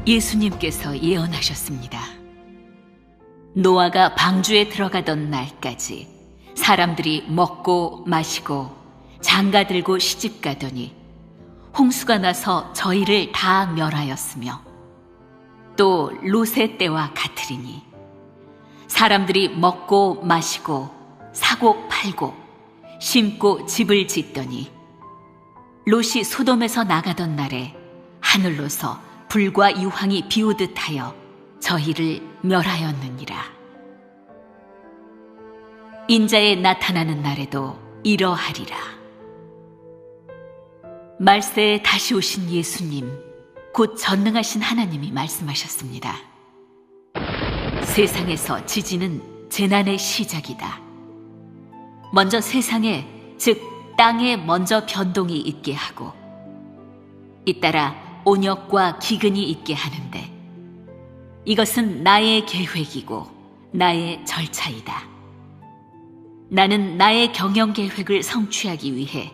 예수님께서 예언하셨습니다. 노아가 방주에 들어가던 날까지 사람들이 먹고 마시고 장가 들고 시집 가더니 홍수가 나서 저희를 다 멸하였으며 또 롯의 때와 같으리니 사람들이 먹고 마시고 사고 팔고 심고 집을 짓더니 롯이 소돔에서 나가던 날에 하늘로서 불과 유황이 비오듯 하여 저희를 멸하였느니라. 인자의 나타나는 날에도 이러하리라. 말세에 다시 오신 예수님, 곧 전능하신 하나님이 말씀하셨습니다. 세상에서 지지는 재난의 시작이다. 먼저 세상에, 즉 땅에 먼저 변동이 있게 하고 잇따라 온역과 기근이 있게 하는데 이것은 나의 계획이고 나의 절차이다. 나는 나의 경영 계획을 성취하기 위해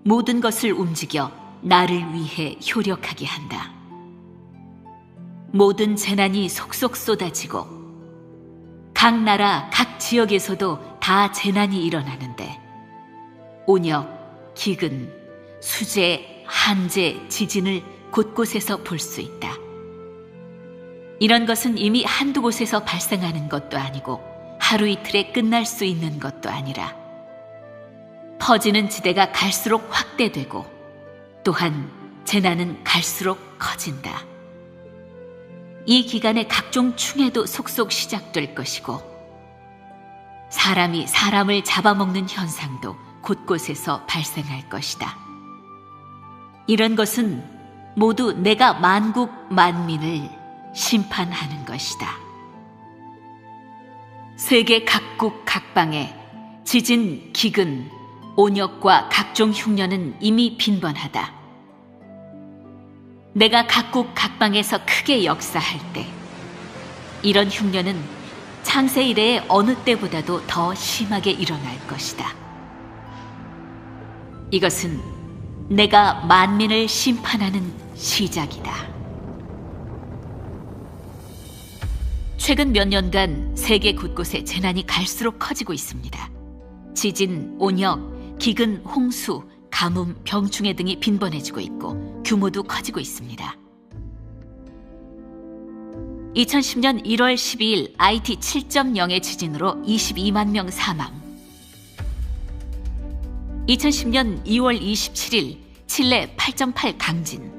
모든 것을 움직여 나를 위해 효력하게 한다. 모든 재난이 속속 쏟아지고 각 나라, 각 지역에서도 다 재난이 일어나는데 온역, 기근, 수재, 한재, 지진을 곳곳에서 볼 수 있다. 이런 것은 이미 한두 곳에서 발생하는 것도 아니고 하루 이틀에 끝날 수 있는 것도 아니라 퍼지는 지대가 갈수록 확대되고 또한 재난은 갈수록 커진다. 이 기간에 각종 충해도 속속 시작될 것이고 사람이 사람을 잡아먹는 현상도 곳곳에서 발생할 것이다. 이런 것은 모두 내가 만국 만민을 심판하는 것이다. 세계 각국 각방에 지진, 기근, 온역과 각종 흉년은 이미 빈번하다. 내가 각국 각방에서 크게 역사할 때 이런 흉년은 창세 이래의 어느 때보다도 더 심하게 일어날 것이다. 이것은 내가 만민을 심판하는 시작이다. 최근 몇 년간 세계 곳곳에 재난이 갈수록 커지고 있습니다. 지진, 온역, 기근, 홍수, 가뭄, 병충해 등이 빈번해지고 있고 규모도 커지고 있습니다. 2010년 1월 12일 IT 7.0의 지진으로 22만 명 사망. 2010년 2월 27일 칠레 8.8 강진.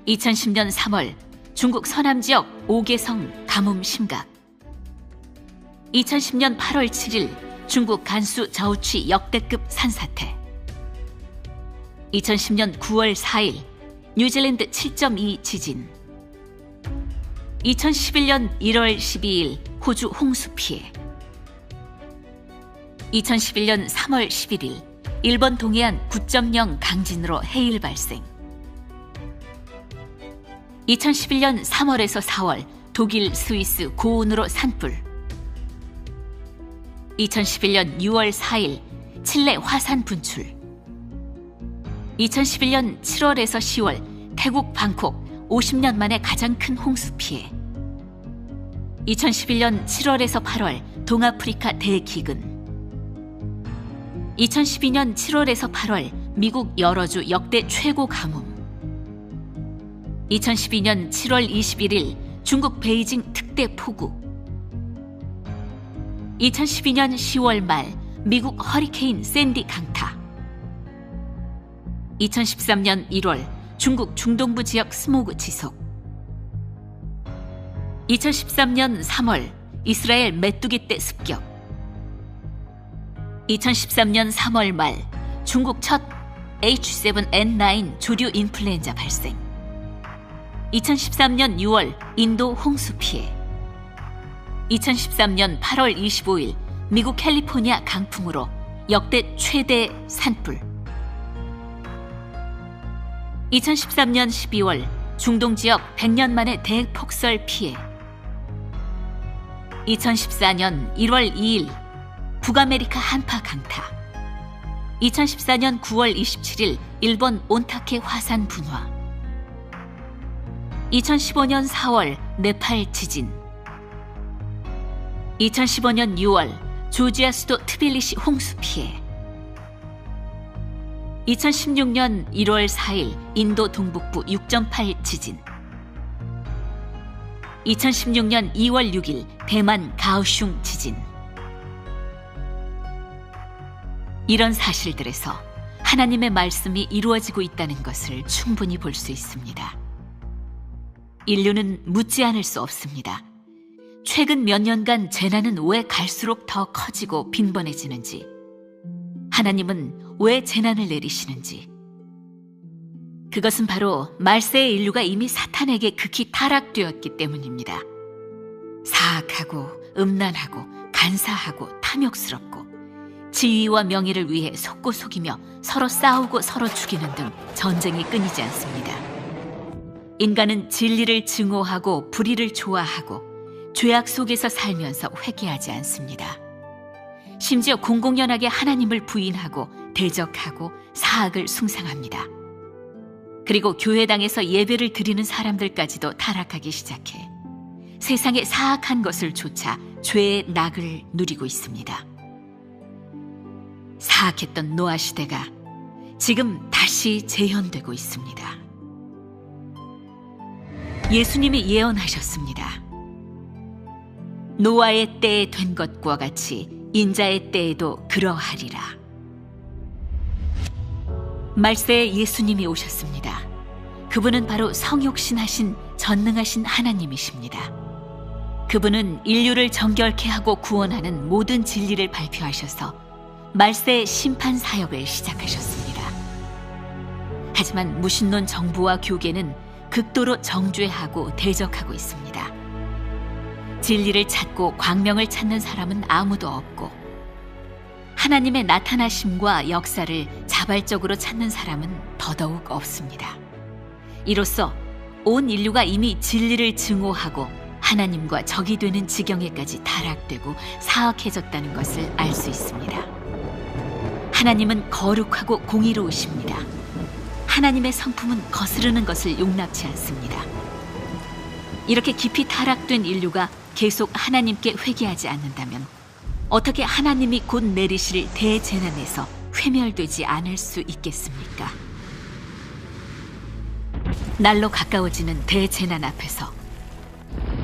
2010년 3월 중국 서남 지역 오개성 가뭄 심각. 2010년 8월 7일 중국 간수 저우치 역대급 산사태. 2010년 9월 4일 뉴질랜드 7.2 지진. 2011년 1월 12일 호주 홍수 피해. 2011년 3월 11일 일본 동해안 9.0 강진으로 해일 발생. 2011년 3월에서 4월 독일, 스위스 고온으로 산불. 2011년 6월 4일 칠레 화산 분출. 2011년 7월에서 10월 태국 방콕 50년 만에 가장 큰 홍수 피해. 2011년 7월에서 8월 동아프리카 대기근. 2012년 7월에서 8월 미국 여러 주 역대 최고 가뭄. 2012년 7월 21일 중국 베이징 특대 폭우. 2012년 10월 말 미국 허리케인 샌디 강타. 2013년 1월 중국 중동부 지역 스모그 지속. 2013년 3월 이스라엘 메뚜기 떼 습격. 2013년 3월 말 중국 첫 H7N9 조류 인플루엔자 발생. 2013년 6월 인도 홍수 피해. 2013년 8월 25일 미국 캘리포니아 강풍으로 역대 최대 산불. 2013년 12월 중동 지역 100년 만에 대폭설 피해. 2014년 1월 2일 북아메리카 한파 강타. 2014년 9월 27일 일본 온타케 화산 분화. 2015년 4월 네팔 지진, 2015년 6월 조지아 수도 트빌리시 홍수 피해, 2016년 1월 4일 인도 동북부 6.8 지진, 2016년 2월 6일 대만 가오슝 지진. 이런 사실들에서 하나님의 말씀이 이루어지고 있다는 것을 충분히 볼 수 있습니다. 인류는 묻지 않을 수 없습니다. 최근 몇 년간 재난은 왜 갈수록 더 커지고 빈번해지는지, 하나님은 왜 재난을 내리시는지. 그것은 바로 말세의 인류가 이미 사탄에게 극히 타락되었기 때문입니다. 사악하고 음란하고 간사하고 탐욕스럽고 지위와 명예를 위해 속고 속이며 서로 싸우고 서로 죽이는 등 전쟁이 끊이지 않습니다. 인간은 진리를 증오하고 불의를 좋아하고 죄악 속에서 살면서 회개하지 않습니다. 심지어 공공연하게 하나님을 부인하고 대적하고 사악을 숭상합니다. 그리고 교회당에서 예배를 드리는 사람들까지도 타락하기 시작해 세상의 사악한 것을 좇아 죄의 낙을 누리고 있습니다. 사악했던 노아 시대가 지금 다시 재현되고 있습니다. 예수님이 예언하셨습니다. 노아의 때에 된 것과 같이 인자의 때에도 그러하리라. 말세에 예수님이 오셨습니다. 그분은 바로 성육신하신 전능하신 하나님이십니다. 그분은 인류를 정결케 하고 구원하는 모든 진리를 발표하셔서 말세의 심판 사역을 시작하셨습니다. 하지만 무신론 정부와 교계는 극도로 정죄하고 대적하고 있습니다. 진리를 찾고 광명을 찾는 사람은 아무도 없고, 하나님의 나타나심과 역사를 자발적으로 찾는 사람은 더더욱 없습니다. 이로써 온 인류가 이미 진리를 증오하고 하나님과 적이 되는 지경에까지 타락되고 사악해졌다는 것을 알 수 있습니다. 하나님은 거룩하고 공의로우십니다. 하나님의 성품은 거스르는 것을 용납치 않습니다. 이렇게 깊이 타락된 인류가 계속 하나님께 회개하지 않는다면 어떻게 하나님이 곧 내리실 대재난에서 회멸되지 않을 수 있겠습니까? 날로 가까워지는 대재난 앞에서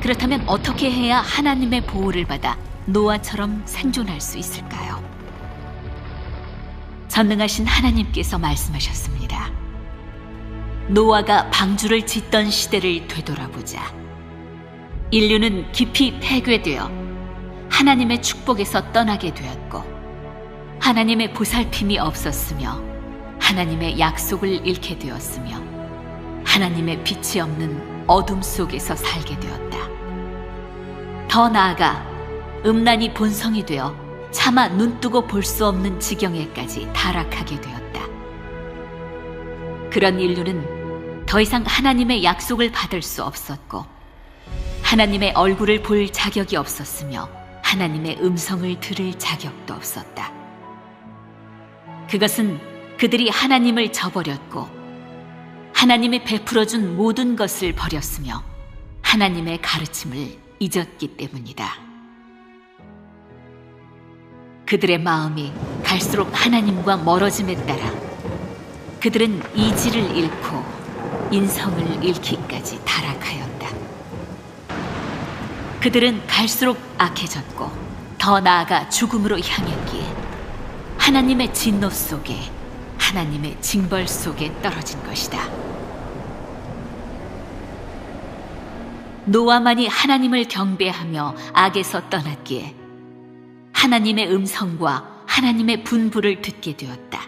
그렇다면 어떻게 해야 하나님의 보호를 받아 노아처럼 생존할 수 있을까요? 전능하신 하나님께서 말씀하셨습니다. 노아가 방주를 짓던 시대를 되돌아보자. 인류는 깊이 폐괴되어 하나님의 축복에서 떠나게 되었고, 하나님의 보살핌이 없었으며 하나님의 약속을 잃게 되었으며 하나님의 빛이 없는 어둠 속에서 살게 되었다. 더 나아가 음란이 본성이 되어 차마 눈뜨고 볼 수 없는 지경에까지 타락하게 되었다. 그런 인류는 더 이상 하나님의 약속을 받을 수 없었고, 하나님의 얼굴을 볼 자격이 없었으며 하나님의 음성을 들을 자격도 없었다. 그것은 그들이 하나님을 저버렸고 하나님이 베풀어준 모든 것을 버렸으며 하나님의 가르침을 잊었기 때문이다. 그들의 마음이 갈수록 하나님과 멀어짐에 따라 그들은 이지를 잃고 인성을 잃기까지 타락하였다. 그들은 갈수록 악해졌고 더 나아가 죽음으로 향했기에 하나님의 진노 속에, 하나님의 징벌 속에 떨어진 것이다. 노아만이 하나님을 경배하며 악에서 떠났기에 하나님의 음성과 하나님의 분부를 듣게 되었다.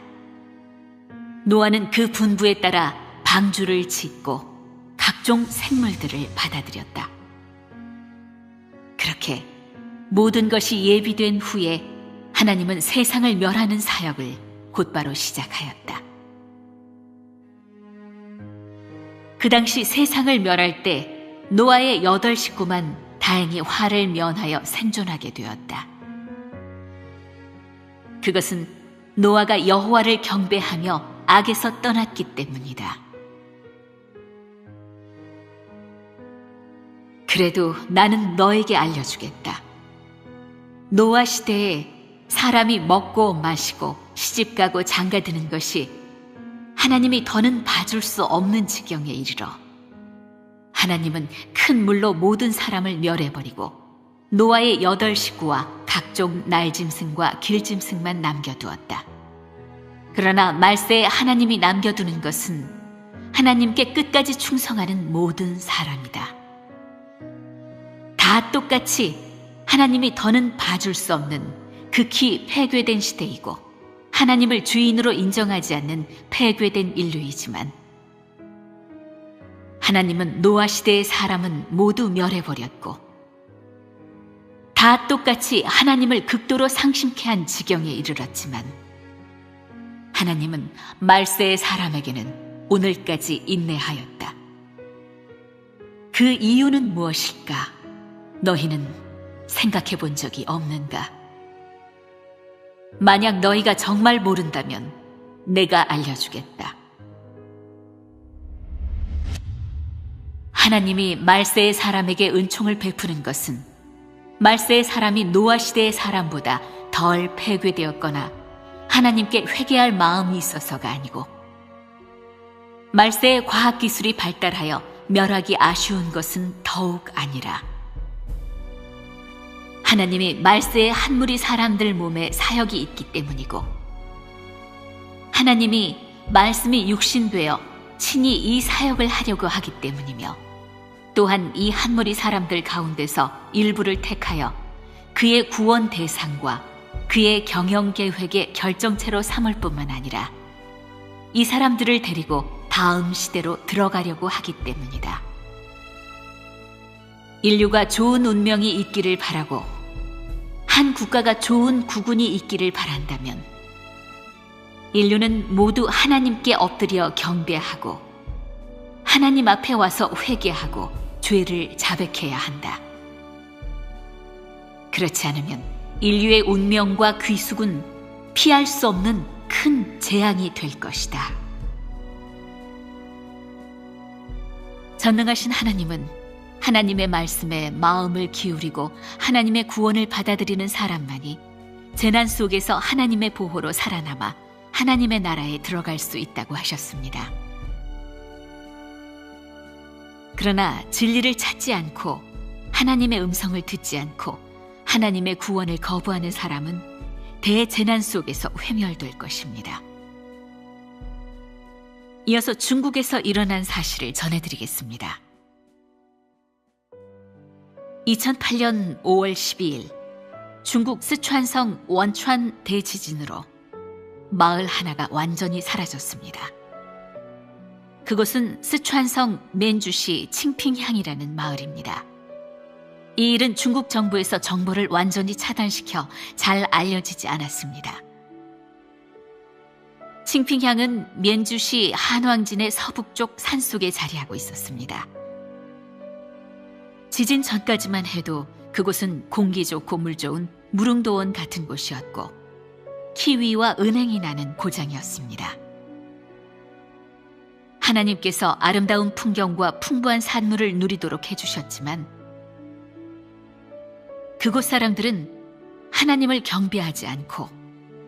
노아는 그 분부에 따라 방주를 짓고 각종 생물들을 받아들였다. 그렇게 모든 것이 예비된 후에 하나님은 세상을 멸하는 사역을 곧바로 시작하였다. 그 당시 세상을 멸할 때 노아의 8 식구만 다행히 화를 면하여 생존하게 되었다. 그것은 노아가 여호와를 경배하며 악에서 떠났기 때문이다. 그래도 나는 너에게 알려주겠다. 노아 시대에 사람이 먹고 마시고 시집가고 장가드는 것이 하나님이 더는 봐줄 수 없는 지경에 이르러 하나님은 큰 물로 모든 사람을 멸해버리고 노아의 8 식구와 각종 날짐승과 길짐승만 남겨두었다. 그러나 말세에 하나님이 남겨두는 것은 하나님께 끝까지 충성하는 모든 사람이다. 다 똑같이 하나님이 더는 봐줄 수 없는 극히 폐괴된 시대이고 하나님을 주인으로 인정하지 않는 폐괴된 인류이지만 하나님은 노아 시대의 사람은 모두 멸해버렸고 다 똑같이 하나님을 극도로 상심케 한 지경에 이르렀지만 하나님은 말세의 사람에게는 오늘까지 인내하였다. 그 이유는 무엇일까? 너희는 생각해 본 적이 없는가? 만약 너희가 정말 모른다면 내가 알려주겠다. 하나님이 말세의 사람에게 은총을 베푸는 것은 말세의 사람이 노아 시대의 사람보다 덜 폐괴되었거나 하나님께 회개할 마음이 있어서가 아니고 말세의 과학기술이 발달하여 멸하기 아쉬운 것은 더욱 아니라 하나님이 말세에 한 무리 사람들 몸에 사역이 있기 때문이고 하나님이 말씀이 육신되어 친히 이 사역을 하려고 하기 때문이며 또한 이 한 무리 사람들 가운데서 일부를 택하여 그의 구원 대상과 그의 경영 계획의 결정체로 삼을 뿐만 아니라 이 사람들을 데리고 다음 시대로 들어가려고 하기 때문이다. 인류가 좋은 운명이 있기를 바라고 한 국가가 좋은 국운이 있기를 바란다면 인류는 모두 하나님께 엎드려 경배하고 하나님 앞에 와서 회개하고 죄를 자백해야 한다. 그렇지 않으면 인류의 운명과 귀숙은 피할 수 없는 큰 재앙이 될 것이다. 전능하신 하나님은 하나님의 말씀에 마음을 기울이고 하나님의 구원을 받아들이는 사람만이 재난 속에서 하나님의 보호로 살아남아 하나님의 나라에 들어갈 수 있다고 하셨습니다. 그러나 진리를 찾지 않고 하나님의 음성을 듣지 않고 하나님의 구원을 거부하는 사람은 대재난 속에서 회멸될 것입니다. 이어서 중국에서 일어난 사실을 전해드리겠습니다. 2008년 5월 12일 중국 스촨성 원촨 대지진으로 마을 하나가 완전히 사라졌습니다. 그곳은 스촨성 맨주시 칭핑향이라는 마을입니다. 이 일은 중국 정부에서 정보를 완전히 차단시켜 잘 알려지지 않았습니다. 칭핑향은 맨주시 한왕진의 서북쪽 산속에 자리하고 있었습니다. 지진 전까지만 해도 그곳은 공기 좋고 물 좋은 무릉도원 같은 곳이었고 키위와 은행이 나는 고장이었습니다. 하나님께서 아름다운 풍경과 풍부한 산물을 누리도록 해주셨지만 그곳 사람들은 하나님을 경배하지 않고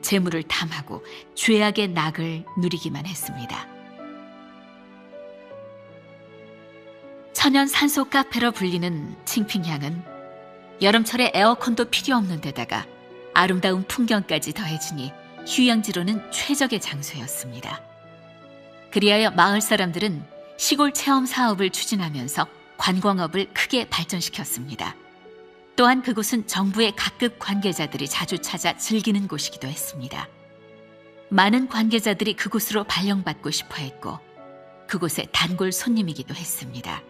재물을 탐하고 죄악의 낙을 누리기만 했습니다. 천연 산소 카페로 불리는 칭핑향은 여름철에 에어컨도 필요 없는 데다가 아름다운 풍경까지 더해지니 휴양지로는 최적의 장소였습니다. 그리하여 마을 사람들은 시골 체험 사업을 추진하면서 관광업을 크게 발전시켰습니다. 또한 그곳은 정부의 각급 관계자들이 자주 찾아 즐기는 곳이기도 했습니다. 많은 관계자들이 그곳으로 발령받고 싶어 했고 그곳의 단골 손님이기도 했습니다.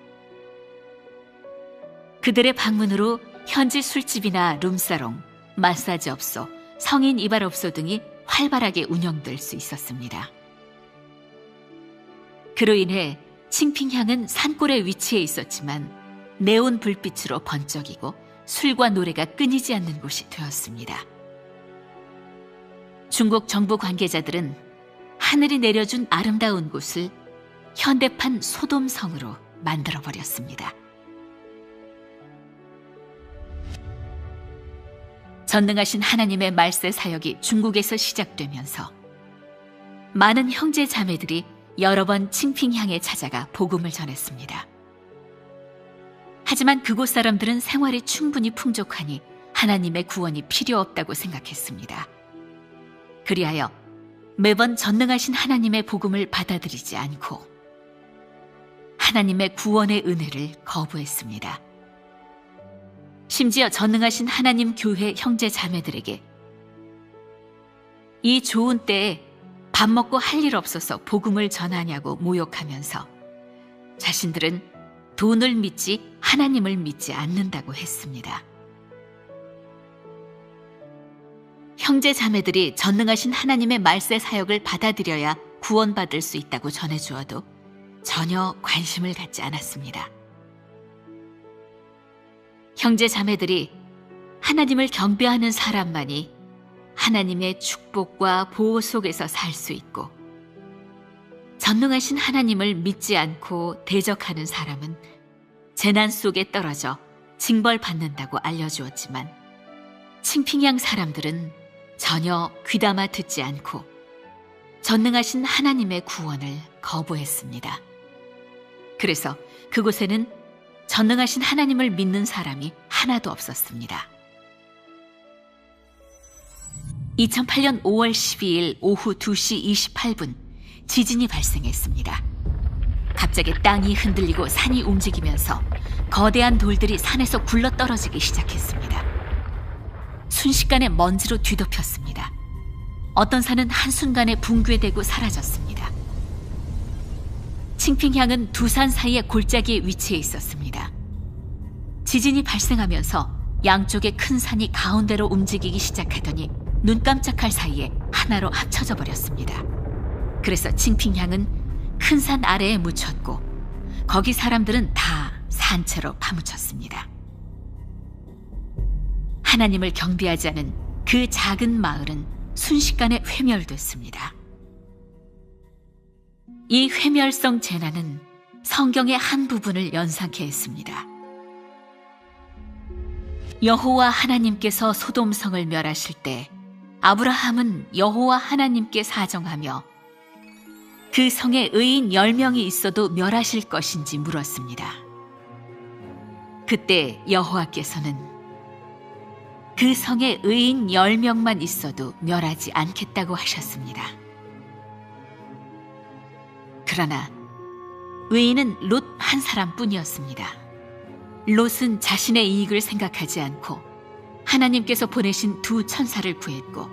그들의 방문으로 현지 술집이나 룸사롱, 마사지업소, 성인 이발업소 등이 활발하게 운영될 수 있었습니다. 그로 인해 칭핑향은 산골에 위치해 있었지만 네온 불빛으로 번쩍이고 술과 노래가 끊이지 않는 곳이 되었습니다. 중국 정부 관계자들은 하늘이 내려준 아름다운 곳을 현대판 소돔성으로 만들어버렸습니다. 전능하신 하나님의 말세 사역이 중국에서 시작되면서 많은 형제 자매들이 여러 번 칭핑향에 찾아가 복음을 전했습니다. 하지만 그곳 사람들은 생활이 충분히 풍족하니 하나님의 구원이 필요 없다고 생각했습니다. 그리하여 매번 전능하신 하나님의 복음을 받아들이지 않고 하나님의 구원의 은혜를 거부했습니다. 심지어 전능하신 하나님 교회 형제 자매들에게 이 좋은 때에 밥 먹고 할 일 없어서 복음을 전하냐고 모욕하면서 자신들은 돈을 믿지 하나님을 믿지 않는다고 했습니다. 형제 자매들이 전능하신 하나님의 말세 사역을 받아들여야 구원받을 수 있다고 전해주어도 전혀 관심을 갖지 않았습니다. 형제 자매들이 하나님을 경배하는 사람만이 하나님의 축복과 보호 속에서 살 수 있고 전능하신 하나님을 믿지 않고 대적하는 사람은 재난 속에 떨어져 징벌받는다고 알려주었지만 칭핑향 사람들은 전혀 귀담아 듣지 않고 전능하신 하나님의 구원을 거부했습니다. 그래서 그곳에는 전능하신 하나님을 믿는 사람이 하나도 없었습니다. 2008년 5월 12일 오후 2시 28분 지진이 발생했습니다. 갑자기 땅이 흔들리고 산이 움직이면서 거대한 돌들이 산에서 굴러떨어지기 시작했습니다. 순식간에 먼지로 뒤덮였습니다. 어떤 산은 한순간에 붕괴되고 사라졌습니다. 칭핑향은 두 산 사이의 골짜기에 위치해 있었습니다. 지진이 발생하면서 양쪽의 큰 산이 가운데로 움직이기 시작하더니 눈 깜짝할 사이에 하나로 합쳐져 버렸습니다. 그래서 칭핑향은 큰 산 아래에 묻혔고 거기 사람들은 다 산채로 파묻혔습니다. 하나님을 경배하지 않은 그 작은 마을은 순식간에 회멸됐습니다. 이 회멸성 재난은 성경의 한 부분을 연상케 했습니다. 여호와 하나님께서 소돔성을 멸하실 때 아브라함은 여호와 하나님께 사정하며 그 성에 의인 10명이 있어도 멸하실 것인지 물었습니다. 그때 여호와께서는 그 성에 의인 10명만 있어도 멸하지 않겠다고 하셨습니다. 그러나 의인은 롯 한 사람뿐이었습니다. 롯은 자신의 이익을 생각하지 않고 하나님께서 보내신 두 천사를 구했고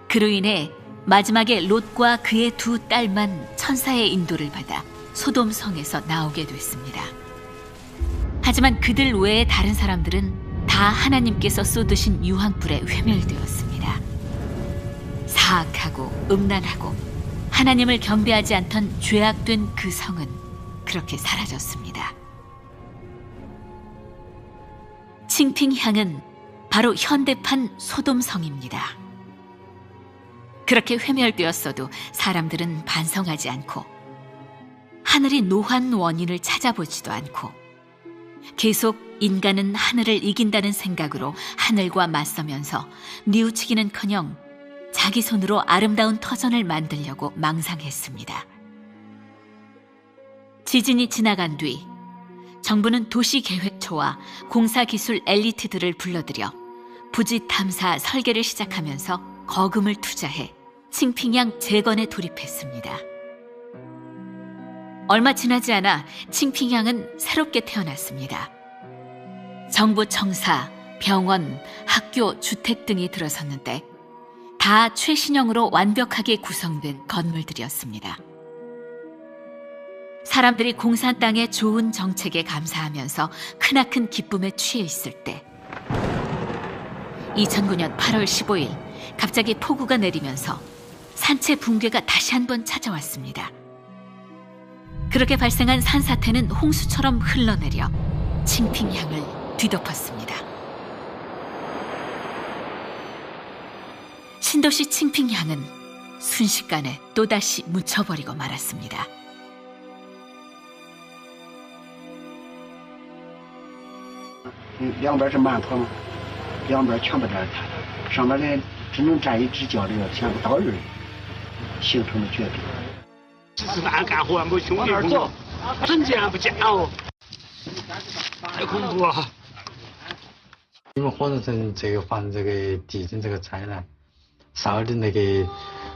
그로 인해 마지막에 롯과 그의 두 딸만 천사의 인도를 받아 소돔성에서 나오게 됐습니다. 하지만 그들 외에 다른 사람들은 다 하나님께서 쏟으신 유황불에 회멸되었습니다. 사악하고 음란하고 하나님을 경배하지 않던 죄악된 그 성은 그렇게 사라졌습니다. 칭핑향은 바로 현대판 소돔성입니다. 그렇게 회멸되었어도 사람들은 반성하지 않고 하늘이 노한 원인을 찾아보지도 않고 계속 인간은 하늘을 이긴다는 생각으로 하늘과 맞서면서 뉘우치기는커녕 자기 손으로 아름다운 터전을 만들려고 망상했습니다. 지진이 지나간 뒤 정부는 도시계획초와 공사기술 엘리트들을 불러들여 부지 탐사 설계를 시작하면서 거금을 투자해 칭핑향 재건에 돌입했습니다. 얼마 지나지 않아 칭핑향은 새롭게 태어났습니다. 정부 청사, 병원, 학교, 주택 등이 들어섰는데 다 최신형으로 완벽하게 구성된 건물들이었습니다. 사람들이 공산 땅의 좋은 정책에 감사하면서 크나큰 기쁨에 취해 있을 때 2009년 8월 15일 갑자기 폭우가 내리면서 산채 붕괴가 다시 한번 찾아왔습니다. 그렇게 발생한 산사태는 홍수처럼 흘러내려 칭핑향을 뒤덮었습니다. 신도시 칭핑향은 순식간에 또다시 묻혀버리고 말았습니다. 两边全部在他的，上面呢只能站一只脚的像个刀刃，形成了绝壁。吃饭干活没兄弟朋友，整见不见哦，太恐怖了。因为火车城这个防这个地震这个灾难，烧的那个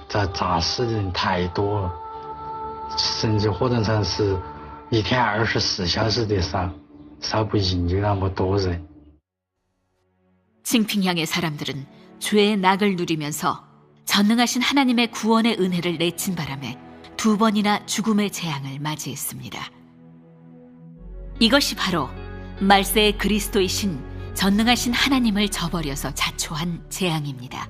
炸死的人太多了，甚至火车城是一天24小时的烧不尽，就那么多人。 칭핑향의 사람들은 죄의 낙을 누리면서 전능하신 하나님의 구원의 은혜를 내친 바람에 2번이나 죽음의 재앙을 맞이했습니다. 이것이 바로 말세의 그리스도이신 전능하신 하나님을 저버려서 자초한 재앙입니다.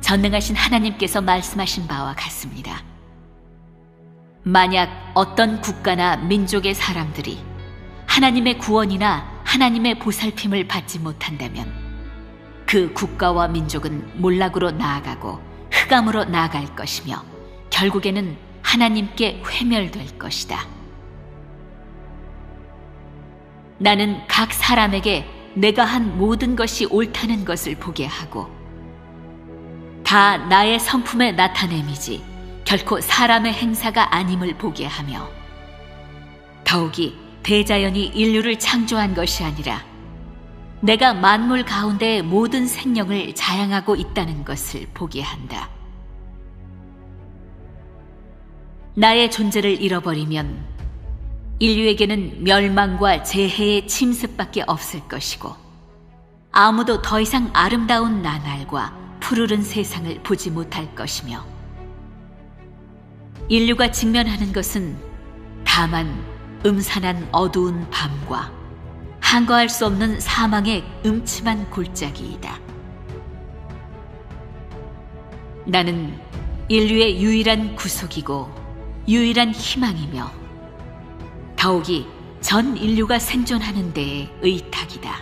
전능하신 하나님께서 말씀하신 바와 같습니다. 만약 어떤 국가나 민족의 사람들이 하나님의 구원이나 하나님의 보살핌을 받지 못한다면 그 국가와 민족은 몰락으로 나아가고 흑암으로 나아갈 것이며 결국에는 하나님께 회멸될 것이다. 나는 각 사람에게 내가 한 모든 것이 옳다는 것을 보게 하고 다 나의 성품의 나타냄이지 결코 사람의 행사가 아님을 보게 하며 더욱이 대자연이 인류를 창조한 것이 아니라 내가 만물 가운데의 모든 생명을 자양하고 있다는 것을 보게 한다. 나의 존재를 잃어버리면 인류에게는 멸망과 재해의 침습밖에 없을 것이고 아무도 더 이상 아름다운 나날과 푸르른 세상을 보지 못할 것이며 인류가 직면하는 것은 다만 음산한 어두운 밤과 한거할 수 없는 사망의 음침한 골짜기이다. 나는 인류의 유일한 구속이고 유일한 희망이며 더욱이 전 인류가 생존하는 데의 의탁이다.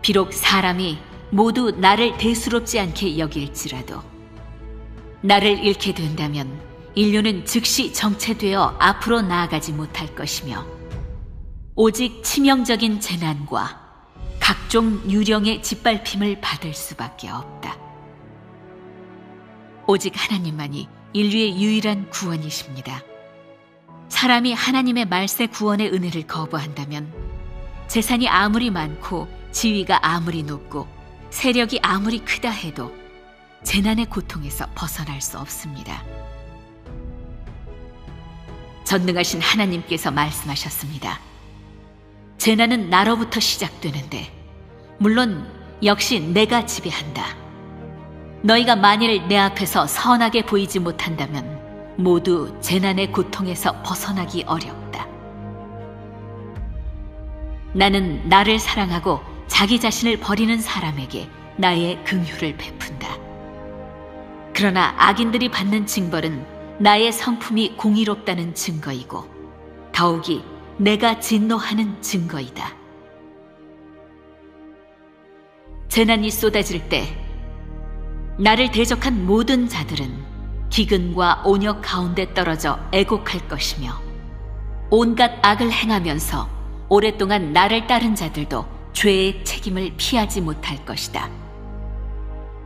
비록 사람이 모두 나를 대수롭지 않게 여길지라도 나를 잃게 된다면 인류는 즉시 정체되어 앞으로 나아가지 못할 것이며 오직 치명적인 재난과 각종 유령의 짓밟힘을 받을 수밖에 없다. 오직 하나님만이 인류의 유일한 구원이십니다. 사람이 하나님의 말세 구원의 은혜를 거부한다면 재산이 아무리 많고 지위가 아무리 높고 세력이 아무리 크다 해도 재난의 고통에서 벗어날 수 없습니다. 전능하신 하나님께서 말씀하셨습니다. 재난은 나로부터 시작되는데 물론 역시 내가 지배한다. 너희가 만일 내 앞에서 선하게 보이지 못한다면 모두 재난의 고통에서 벗어나기 어렵다. 나는 나를 사랑하고 자기 자신을 버리는 사람에게 나의 긍휼을 베푼다. 그러나 악인들이 받는 징벌은 나의 성품이 공의롭다는 증거이고 더욱이 내가 진노하는 증거이다. 재난이 쏟아질 때 나를 대적한 모든 자들은 기근과 온역 가운데 떨어져 애곡할 것이며 온갖 악을 행하면서 오랫동안 나를 따른 자들도 죄의 책임을 피하지 못할 것이다.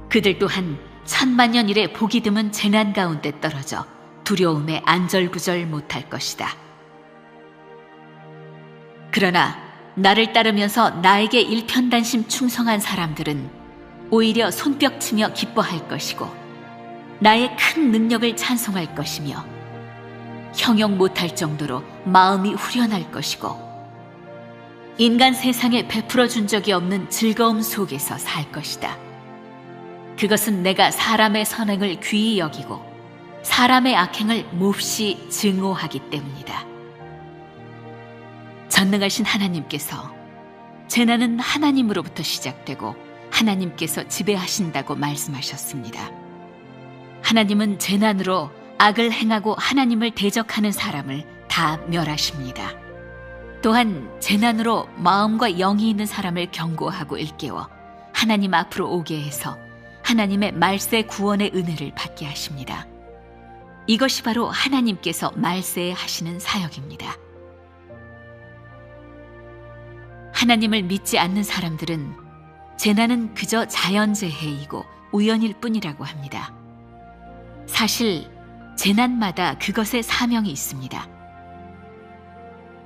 그들 또한 천만년 이래 보기 드문 재난 가운데 떨어져 두려움에 안절부절 못할 것이다. 그러나 나를 따르면서 나에게 일편단심 충성한 사람들은 오히려 손뼉치며 기뻐할 것이고 나의 큰 능력을 찬송할 것이며 형용 못할 정도로 마음이 후련할 것이고 인간 세상에 베풀어 준 적이 없는 즐거움 속에서 살 것이다. 그것은 내가 사람의 선행을 귀히 여기고 사람의 악행을 몹시 증오하기 때문이다. 전능하신 하나님께서 재난은 하나님으로부터 시작되고 하나님께서 지배하신다고 말씀하셨습니다. 하나님은 재난으로 악을 행하고 하나님을 대적하는 사람을 다 멸하십니다. 또한 재난으로 마음과 영이 있는 사람을 경고하고 일깨워 하나님 앞으로 오게 해서 하나님의 말세 구원의 은혜를 받게 하십니다. 이것이 바로 하나님께서 말세에 하시는 사역입니다. 하나님을 믿지 않는 사람들은 재난은 그저 자연재해이고 우연일 뿐이라고 합니다. 사실 재난마다 그것의 사명이 있습니다.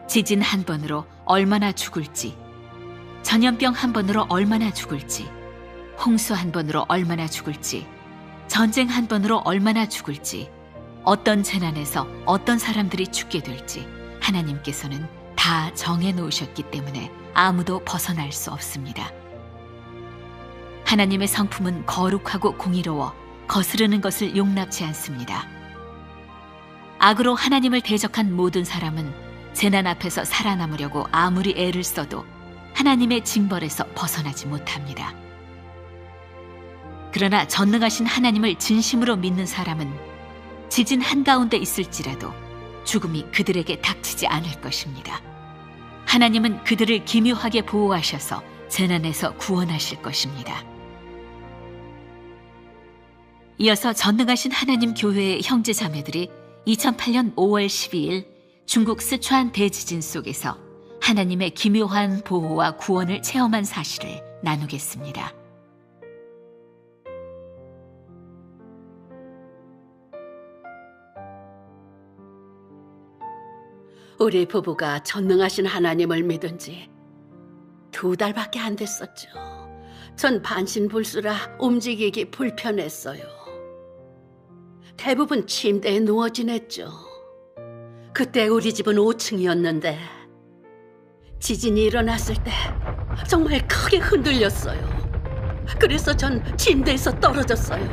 지진 한 번으로 얼마나 죽을지, 전염병 한 번으로 얼마나 죽을지, 홍수 한 번으로 얼마나 죽을지, 전쟁 한 번으로 얼마나 죽을지, 어떤 재난에서 어떤 사람들이 죽게 될지 하나님께서는 다 정해 놓으셨기 때문에 아무도 벗어날 수 없습니다. 하나님의 성품은 거룩하고 공의로워 거스르는 것을 용납치 않습니다. 악으로 하나님을 대적한 모든 사람은 재난 앞에서 살아남으려고 아무리 애를 써도 하나님의 징벌에서 벗어나지 못합니다. 그러나 전능하신 하나님을 진심으로 믿는 사람은 지진 한가운데 있을지라도 죽음이 그들에게 닥치지 않을 것입니다. 하나님은 그들을 기묘하게 보호하셔서 재난에서 구원하실 것입니다. 이어서 전능하신 하나님 교회의 형제 자매들이 2008년 5월 12일 중국 스촨 대지진 속에서 하나님의 기묘한 보호와 구원을 체험한 사실을 나누겠습니다. 우리 부부가 전능하신 하나님을 믿은 지 2달밖에 안 됐었죠. 전 반신불수라 움직이기 불편했어요. 대부분 침대에 누워 지냈죠. 그때 우리 집은 5층이었는데 지진이 일어났을 때 정말 크게 흔들렸어요. 그래서 전 침대에서 떨어졌어요.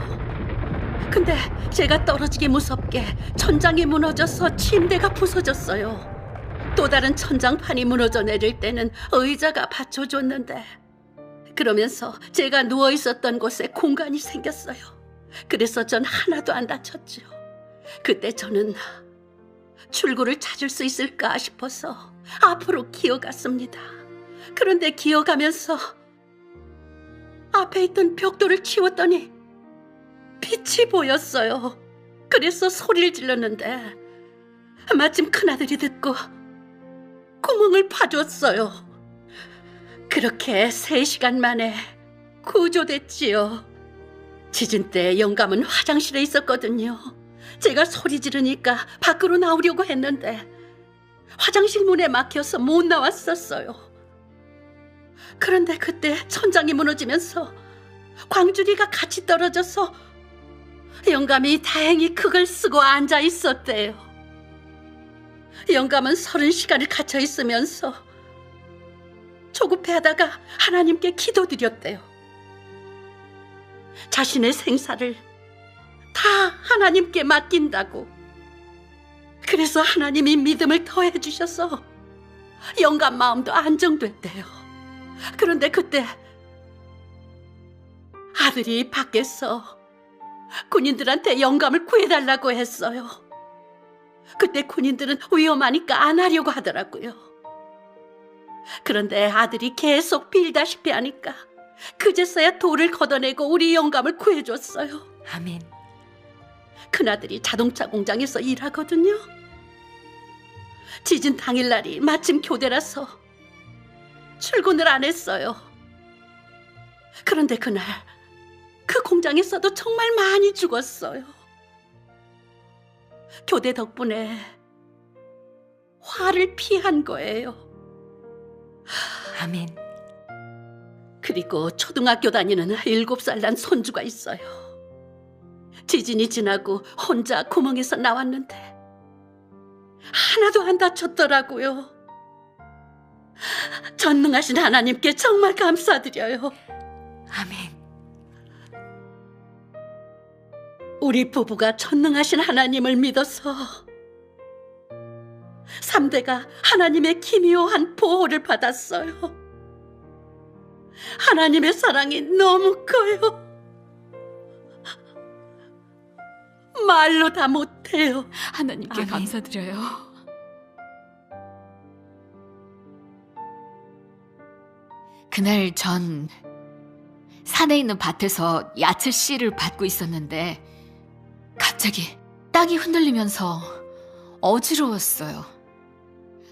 근데 제가 떨어지기 무섭게 천장이 무너져서 침대가 부서졌어요. 또 다른 천장판이 무너져 내릴 때는 의자가 받쳐줬는데 그러면서 제가 누워 있었던 곳에 공간이 생겼어요. 그래서 전 하나도 안 다쳤죠. 그때 저는 출구를 찾을 수 있을까 싶어서 앞으로 기어갔습니다. 그런데 기어가면서 앞에 있던 벽돌을 치웠더니 빛이 보였어요. 그래서 소리를 질렀는데 마침 큰아들이 듣고 구멍을 파줬어요. 그렇게 3시간 만에 구조됐지요. 지진 때 영감은 화장실에 있었거든요. 제가 소리 지르니까 밖으로 나오려고 했는데 화장실 문에 막혀서 못 나왔었어요. 그런데 그때 천장이 무너지면서 광주리가 같이 떨어져서 영감이 다행히 그걸 쓰고 앉아 있었대요. 영감은 30시간을 갇혀 있으면서 조급해하다가 하나님께 기도드렸대요. 자신의 생사를 다 하나님께 맡긴다고. 그래서 하나님이 믿음을 더해 주셔서 영감 마음도 안정됐대요. 그런데 그때 아들이 밖에서 군인들한테 영감을 구해달라고 했어요. 그때 군인들은 위험하니까 안 하려고 하더라고요. 그런데 아들이 계속 빌다시피 하니까 그제서야 돌을 걷어내고 우리 영감을 구해줬어요. 아멘. 큰아들이 자동차 공장에서 일하거든요. 지진 당일날이 마침 교대라서 출근을 안 했어요. 그런데 그날 그 공장에서도 정말 많이 죽었어요. 교대 덕분에 화를 피한 거예요. 아멘. 그리고 초등학교 다니는 7살 난 손주가 있어요. 지진이 지나고 혼자 구멍에서 나왔는데 하나도 안 다쳤더라고요. 전능하신 하나님께 정말 감사드려요. 아멘. 우리 부부가 전능하신 하나님을 믿어서 3대가 하나님의 기묘한 보호를 받았어요. 하나님의 사랑이 너무 커요. 말로 다 못해요. 하나님께 아멘. 감사드려요. 그날 전 산에 있는 밭에서 야채 씨를 밟고 있었는데 갑자기 땅이 흔들리면서 어지러웠어요.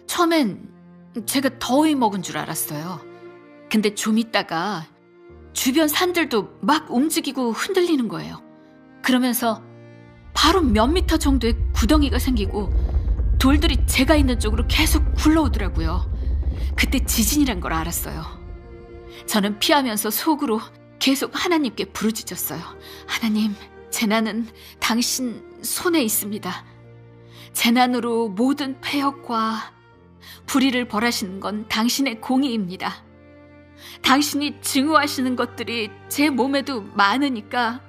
처음엔 제가 더위 먹은 줄 알았어요. 근데 좀 있다가 주변 산들도 막 움직이고 흔들리는 거예요. 그러면서 바로 몇 미터 정도의 구덩이가 생기고 돌들이 제가 있는 쪽으로 계속 굴러오더라고요. 그때 지진이란 걸 알았어요. 저는 피하면서 속으로 계속 하나님께 부르짖었어요. 하나님, 재난은 당신 손에 있습니다. 재난으로 모든 폐역과 불의를 벌하시는 건 당신의 공의입니다. 당신이 증오하시는 것들이 제 몸에도 많으니까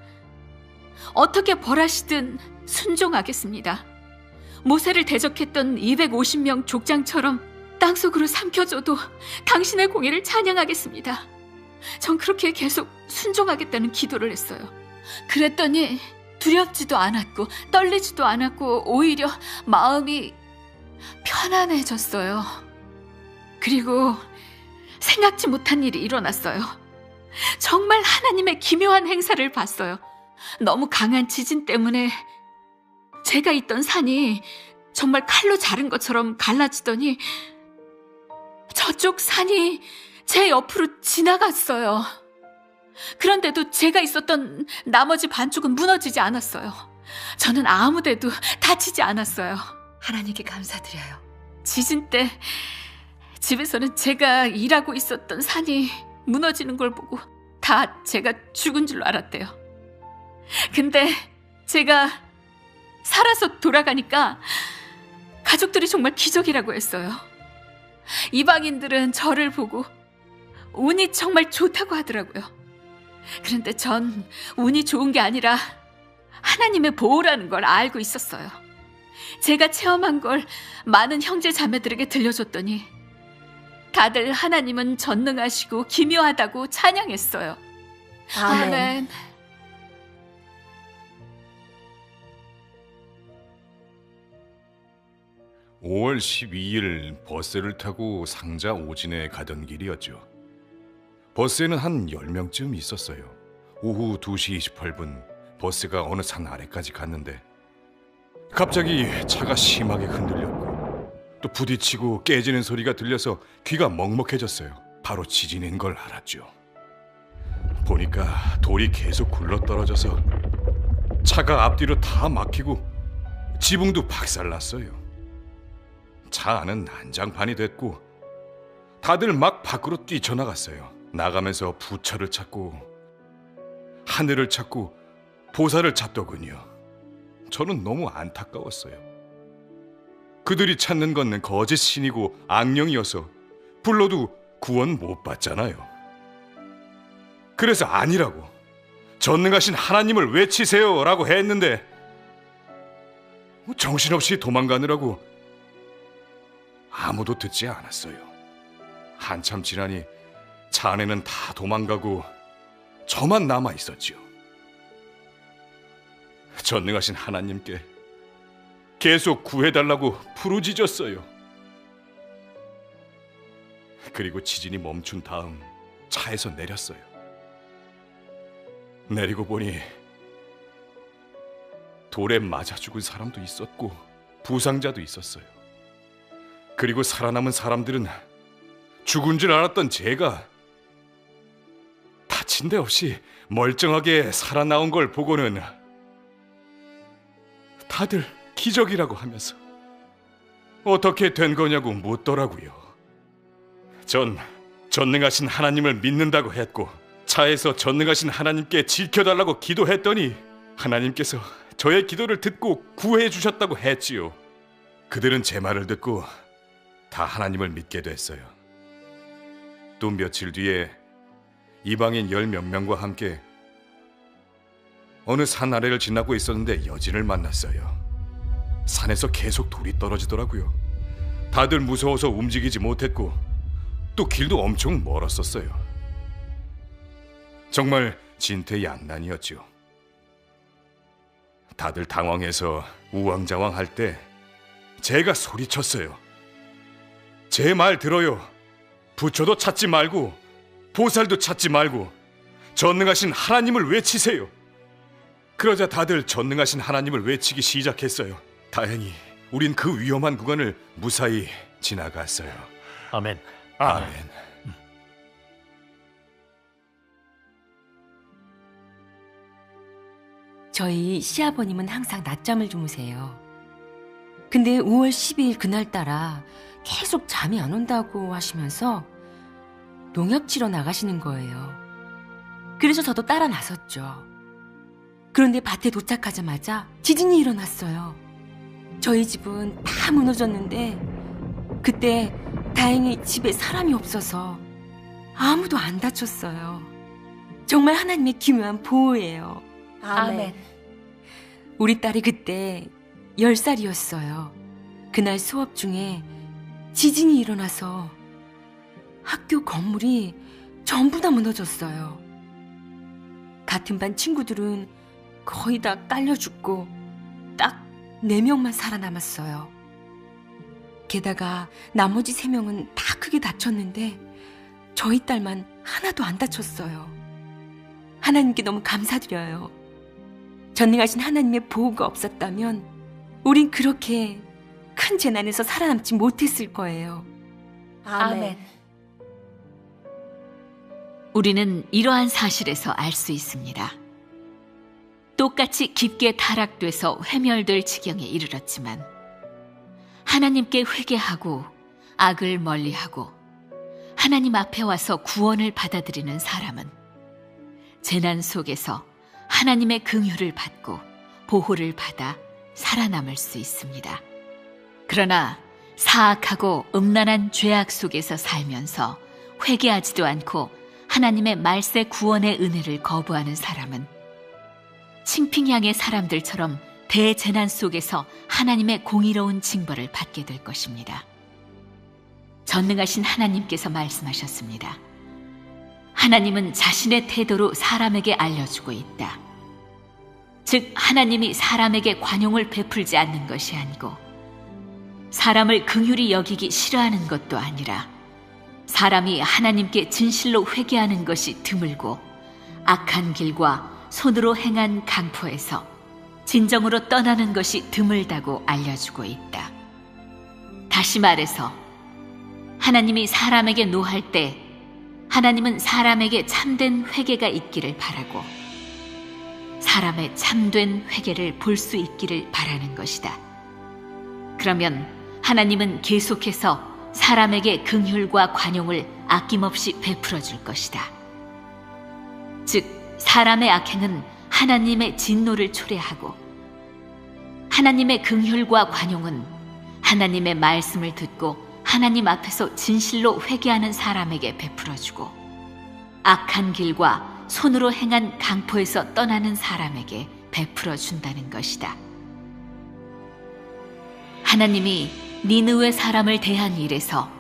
어떻게 벌하시든 순종하겠습니다. 모세를 대적했던 250명 족장처럼 땅속으로 삼켜줘도 당신의 공의를 찬양하겠습니다. 전 그렇게 계속 순종하겠다는 기도를 했어요. 그랬더니 두렵지도 않았고 떨리지도 않았고 오히려 마음이 편안해졌어요. 그리고 생각지 못한 일이 일어났어요. 정말 하나님의 기묘한 행사를 봤어요. 너무 강한 지진 때문에 제가 있던 산이 정말 칼로 자른 것처럼 갈라지더니 저쪽 산이 제 옆으로 지나갔어요. 그런데도 제가 있었던 나머지 반쪽은 무너지지 않았어요. 저는 아무데도 다치지 않았어요. 하나님께 감사드려요. 지진 때 집에서는 제가 일하고 있었던 산이 무너지는 걸 보고 다 제가 죽은 줄로 알았대요. 근데 제가 살아서 돌아가니까 가족들이 정말 기적이라고 했어요. 이방인들은 저를 보고 운이 정말 좋다고 하더라고요. 그런데 전 운이 좋은 게 아니라 하나님의 보호라는 걸 알고 있었어요. 제가 체험한 걸 많은 형제 자매들에게 들려줬더니 다들 하나님은 전능하시고 기묘하다고 찬양했어요. 아멘. 5월 12일 버스를 타고 상자 오진에 가던 길이었죠. 버스에는 한 10명쯤 있었어요. 오후 2시 28분 버스가 어느 산 아래까지 갔는데 갑자기 차가 심하게 흔들렸고 또 부딪히고 깨지는 소리가 들려서 귀가 먹먹해졌어요. 바로 지진인 걸 알았죠. 보니까 돌이 계속 굴러떨어져서 차가 앞뒤로 다 막히고 지붕도 박살났어요. 차 안은 난장판이 됐고 다들 막 밖으로 뛰쳐나갔어요. 나가면서 부처를 찾고 하늘을 찾고 보살을 찾더군요. 저는 너무 안타까웠어요. 그들이 찾는 건 거짓 신이고 악령이어서 불러도 구원 못 받잖아요. 그래서 아니라고, 전능하신 하나님을 외치세요 라고 했는데 정신없이 도망가느라고 아무도 듣지 않았어요. 한참 지나니 차 안에는 다 도망가고 저만 남아 있었지요. 전능하신 하나님께 계속 구해달라고 부르짖었어요. 그리고 지진이 멈춘 다음 차에서 내렸어요. 내리고 보니 돌에 맞아 죽은 사람도 있었고 부상자도 있었어요. 그리고 살아남은 사람들은 죽은 줄 알았던 제가 다친 데 없이 멀쩡하게 살아나온 걸 보고는 다들 기적이라고 하면서 어떻게 된 거냐고 묻더라고요. 전 전능하신 하나님을 믿는다고 했고 차에서 전능하신 하나님께 지켜달라고 기도했더니 하나님께서 저의 기도를 듣고 구해 주셨다고 했지요. 그들은 제 말을 듣고 다 하나님을 믿게 됐어요. 또 며칠 뒤에 이방인 10몇 명과 함께 어느 산 아래를 지나고 있었는데 여진을 만났어요. 산에서 계속 돌이 떨어지더라고요. 다들 무서워서 움직이지 못했고 또 길도 엄청 멀었었어요. 정말 진퇴양난이었죠. 다들 당황해서 우왕좌왕할 때 제가 소리쳤어요. 제 말 들어요. 부처도 찾지 말고 보살도 찾지 말고 전능하신 하나님을 외치세요. 그러자 다들 전능하신 하나님을 외치기 시작했어요. 다행히 우린 그 위험한 구간을 무사히 지나갔어요. 아멘. 아멘. 저희 시아버님은 항상 낮잠을 주무세요. 근데 5월 12일 그날따라 계속 잠이 안 온다고 하시면서 농약 치러 나가시는 거예요. 그래서 저도 따라 나섰죠. 그런데 밭에 도착하자마자 지진이 일어났어요. 저희 집은 다 무너졌는데 그때 다행히 집에 사람이 없어서 아무도 안 다쳤어요. 정말 하나님의 기묘한 보호예요. 아멘. 우리 딸이 그때 10살이었어요. 그날 수업 중에 지진이 일어나서 학교 건물이 전부 다 무너졌어요. 같은 반 친구들은 거의 다 깔려 죽고 딱 4명만 살아남았어요. 게다가 나머지 3명은 다 크게 다쳤는데 저희 딸만 하나도 안 다쳤어요. 하나님께 너무 감사드려요. 전능하신 하나님의 보호가 없었다면 우린 그렇게 큰 재난에서 살아남지 못했을 거예요. 아멘. 우리는 이러한 사실에서 알 수 있습니다. 똑같이 깊게 타락돼서 회멸될 지경에 이르렀지만 하나님께 회개하고 악을 멀리하고 하나님 앞에 와서 구원을 받아들이는 사람은 재난 속에서 하나님의 긍휼을 받고 보호를 받아 살아남을 수 있습니다. 그러나 사악하고 음란한 죄악 속에서 살면서 회개하지도 않고 하나님의 말세 구원의 은혜를 거부하는 사람은 칭핑양의 사람들처럼 대재난 속에서 하나님의 공의로운 징벌을 받게 될 것입니다. 전능하신 하나님께서 말씀하셨습니다. 하나님은 자신의 태도로 사람에게 알려주고 있다. 즉 하나님이 사람에게 관용을 베풀지 않는 것이 아니고 사람을 긍휼히 여기기 싫어하는 것도 아니라 사람이 하나님께 진실로 회개하는 것이 드물고 악한 길과 손으로 행한 강포에서 진정으로 떠나는 것이 드물다고 알려주고 있다. 다시 말해서 하나님이 사람에게 노할 때 하나님은 사람에게 참된 회개가 있기를 바라고 사람의 참된 회개를 볼 수 있기를 바라는 것이다. 그러면 하나님은 계속해서 사람에게 긍휼과 관용을 아낌없이 베풀어 줄 것이다. 즉 사람의 악행은 하나님의 진노를 초래하고 하나님의 긍휼과 관용은 하나님의 말씀을 듣고 하나님 앞에서 진실로 회개하는 사람에게 베풀어주고 악한 길과 손으로 행한 강포에서 떠나는 사람에게 베풀어 준다는 것이다. 하나님이 니느웨 사람을 대한 일에서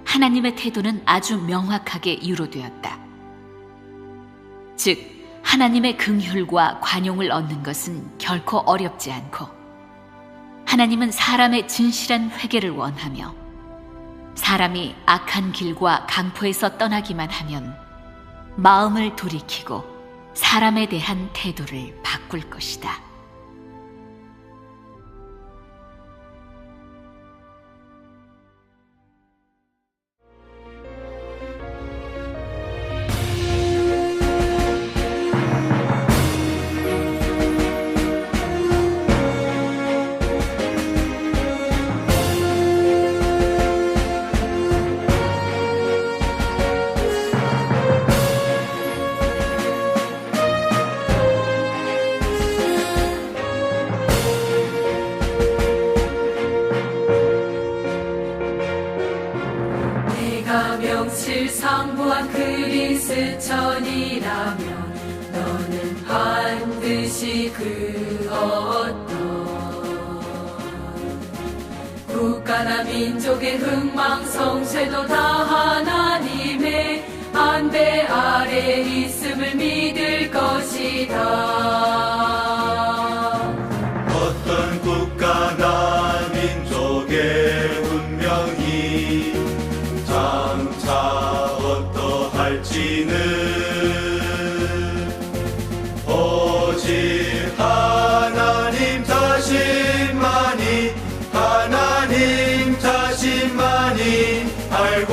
하나님의 태도는 아주 명확하게 유로되었다. 즉 하나님의 긍휼과 관용을 얻는 것은 결코 어렵지 않고 하나님은 사람의 진실한 회개를 원하며 사람이 악한 길과 강포에서 떠나기만 하면 마음을 돌이키고 사람에 대한 태도를 바꿀 것이다. 명실상부한 그리스천이라면 너는 반드시 그 어떤 국가나 민족의 흥망성쇠도 다 하나님의 안배 아래 있음을 믿을 것이다. 어떤 국가나 민족의 운명이 장차 어떠할지는 오직 하나님 자신만이 알고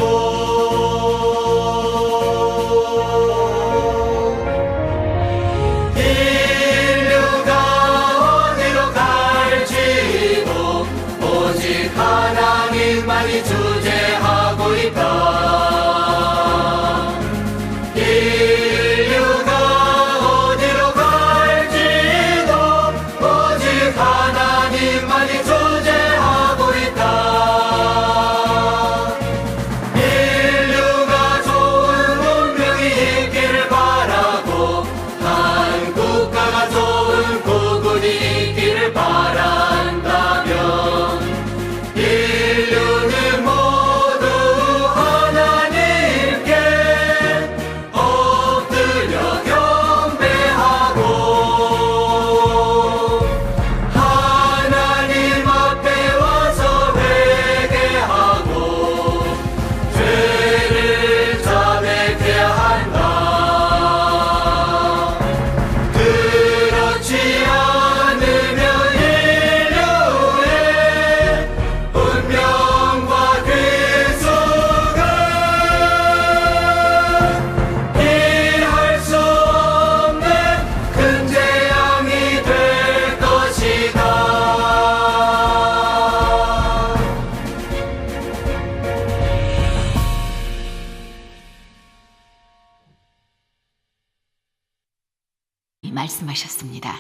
말씀하셨습니다.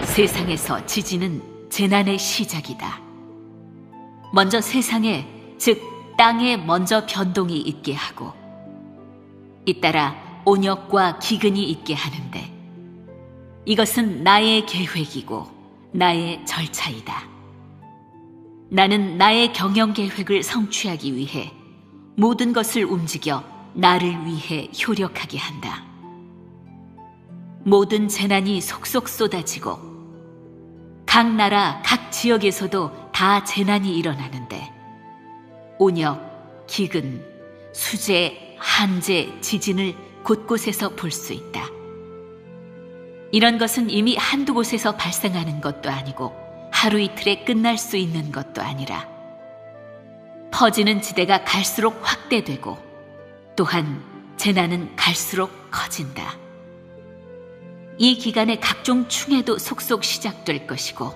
세상에서 지진은 재난의 시작이다. 먼저 세상에, 즉 땅에 먼저 변동이 있게 하고 잇따라 온역과 기근이 있게 하는데, 이것은 나의 계획이고 나의 절차이다. 나는 나의 경영 계획을 성취하기 위해 모든 것을 움직여 나를 위해 효력하게 한다. 모든 재난이 속속 쏟아지고 각 나라, 각 지역에서도 다 재난이 일어나는데, 온역, 기근, 수재, 한재, 지진을 곳곳에서 볼 수 있다. 이런 것은 이미 한두 곳에서 발생하는 것도 아니고 하루 이틀에 끝날 수 있는 것도 아니라 퍼지는 지대가 갈수록 확대되고 또한 재난은 갈수록 커진다. 이 기간에 각종 충해도 속속 시작될 것이고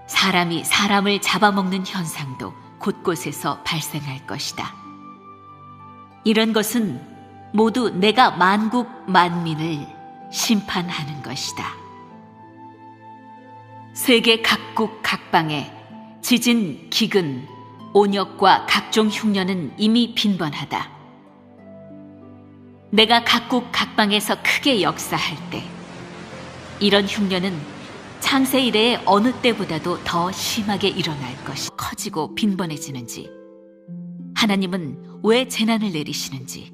사람이 사람을 잡아먹는 현상도 곳곳에서 발생할 것이다. 이런 것은 모두 내가 만국 만민을 심판하는 것이다. 세계 각국 각방에 지진, 기근, 온역과 각종 흉년은 이미 빈번하다. 내가 각국 각방에서 크게 역사할 때 이런 흉년은 창세 이래의 어느 때보다도 더 심하게 일어날 것이 커지고 빈번해지는지, 하나님은 왜 재난을 내리시는지,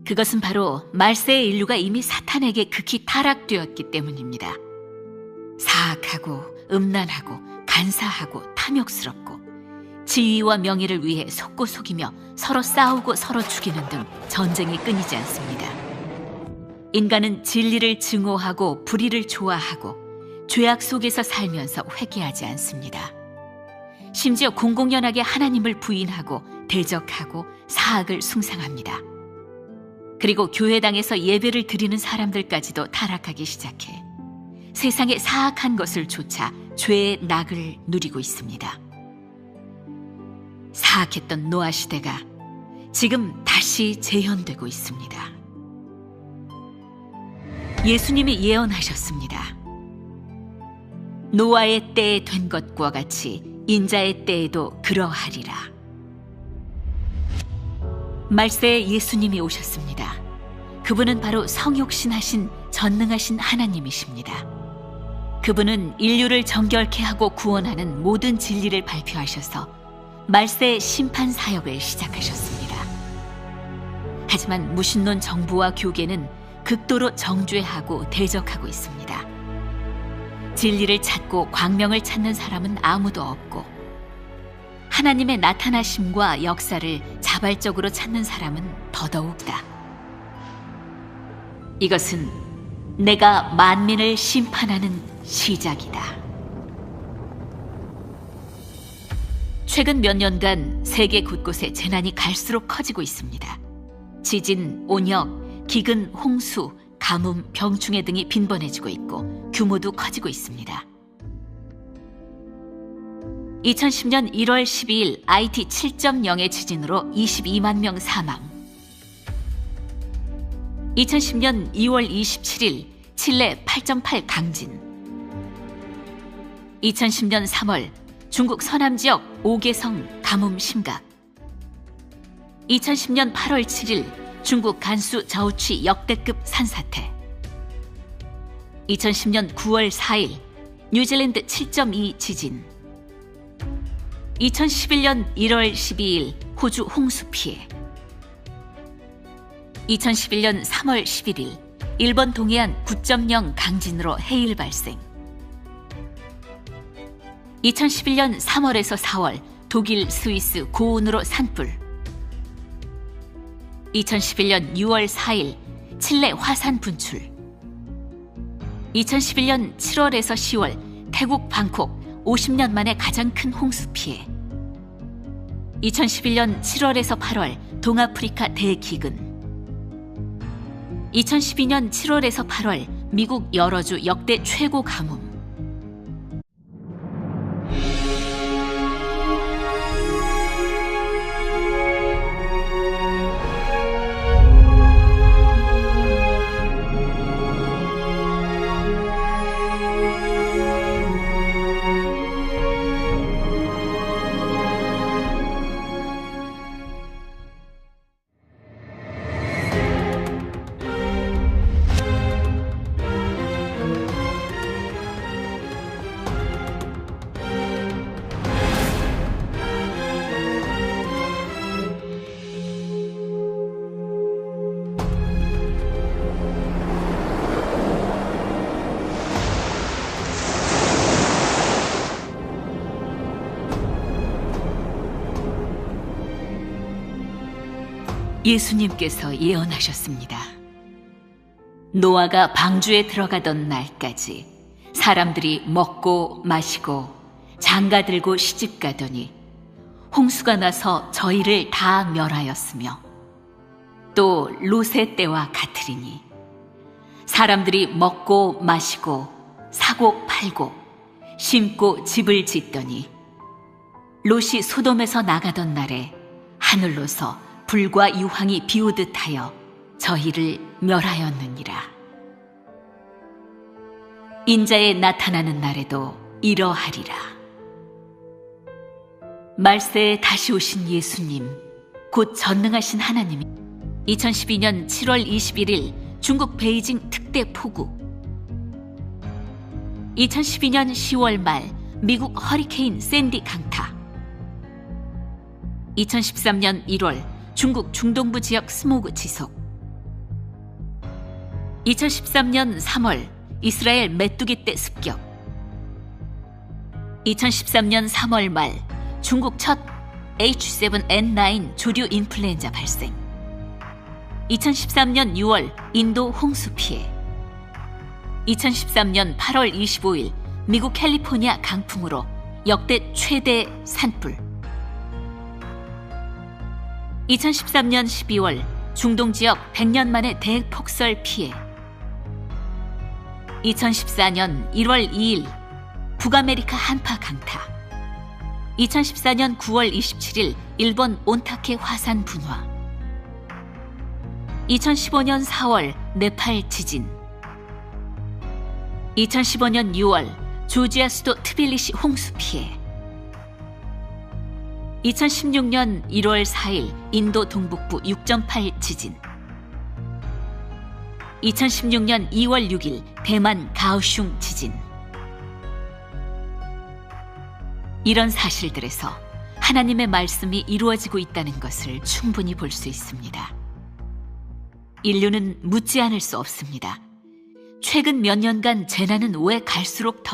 그것은 바로 말세의 인류가 이미 사탄에게 극히 타락되었기 때문입니다. 사악하고 음란하고 간사하고 탐욕스럽고 지위와 명예를 위해 속고 속이며 서로 싸우고 서로 죽이는 등 전쟁이 끊이지 않습니다. 인간은 진리를 증오하고 불의를 좋아하고 죄악 속에서 살면서 회개하지 않습니다. 심지어 공공연하게 하나님을 부인하고 대적하고 사악을 숭상합니다. 그리고 교회당에서 예배를 드리는 사람들까지도 타락하기 시작해 세상의 사악한 것을 쫓아 죄의 낙을 누리고 있습니다. 사악했던 노아 시대가 지금 다시 재현되고 있습니다. 예수님이 예언하셨습니다. 노아의 때에 된 것과 같이 인자의 때에도 그러하리라. 말세에 예수님이 오셨습니다. 그분은 바로 성육신하신 전능하신 하나님이십니다. 그분은 인류를 정결케 하고 구원하는 모든 진리를 발표하셔서 말세의 심판 사역을 시작하셨습니다. 하지만 무신론 정부와 교계는 극도로 정죄하고 대적하고 있습니다. 진리를 찾고 광명을 찾는 사람은 아무도 없고 하나님의 나타나심과 역사를 자발적으로 찾는 사람은 더더욱다. 이것은 내가 만민을 심판하는 시작이다. 최근 몇 년간 세계 곳곳에 재난이 갈수록 커지고 있습니다. 지진, 온역, 기근, 홍수, 가뭄, 병충해 등이 빈번해지고 있고 규모도 커지고 있습니다. 2010년 1월 12일 IT 7.0의 지진으로 22만 명 사망. 2010년 2월 27일 칠레 8.8 강진. 2010년 3월 중국 서남 지역 5개성 가뭄 심각. 2010년 8월 7일 중국 간수 저우치 역대급 산사태. 2010년 9월 4일 뉴질랜드 7.2 지진. 2011년 1월 12일 호주 홍수 피해. 2011년 3월 11일 일본 동해안 9.0 강진으로 해일 발생. 2011년 3월에서 4월 독일, 스위스 고온으로 산불. 2011년 6월 4일 칠레 화산 분출. 2011년 7월에서 10월 태국 방콕 50년 만에 가장 큰 홍수 피해. 2011년 7월에서 8월 동아프리카 대기근. 2012년 7월에서 8월 미국 여러 주 역대 최고 가뭄. 예수님께서 예언하셨습니다. 노아가 방주에 들어가던 날까지 사람들이 먹고 마시고 장가 들고 시집 가더니 홍수가 나서 저희를 다 멸하였으며 또 롯의 때와 같으리니 사람들이 먹고 마시고 사고 팔고 심고 집을 짓더니 롯이 소돔에서 나가던 날에 하늘로서 불과 유황이 비오듯 하여 저희를 멸하였느니라. 인자의 나타나는 날에도 이러하리라. 말세에 다시 오신 예수님, 곧 전능하신 하나님이 2012년 7월 21일 중국 베이징 특대 폭우, 2012년 10월 말 미국 허리케인 샌디 강타, 2013년 1월 중국 중동부 지역 스모그 지속, 2013년 3월 이스라엘 메뚜기 떼 습격, 2013년 3월 말 중국 첫 H7N9 조류 인플루엔자 발생, 2013년 6월 인도 홍수 피해, 2013년 8월 25일 미국 캘리포니아 강풍으로 역대 최대 산불, 2013년 12월 중동 지역 100년 만에 대폭설 피해, 2014년 1월 2일 북아메리카 한파 강타, 2014년 9월 27일 일본 온타케 화산 분화, 2015년 4월 네팔 지진, 2015년 6월 조지아 수도 트빌리시 홍수 피해, 2016년 1월 4일 인도 동북부 6.8 지진, 2016년 2월 6일 대만 가오슝 지진. 이런 사실들에서 하나님의 말씀이 이루어지고 있다는 것을 충분히 볼 수 있습니다. 인류는 묻지 않을 수 없습니다. 최근 몇 년간 재난은 왜 갈수록 더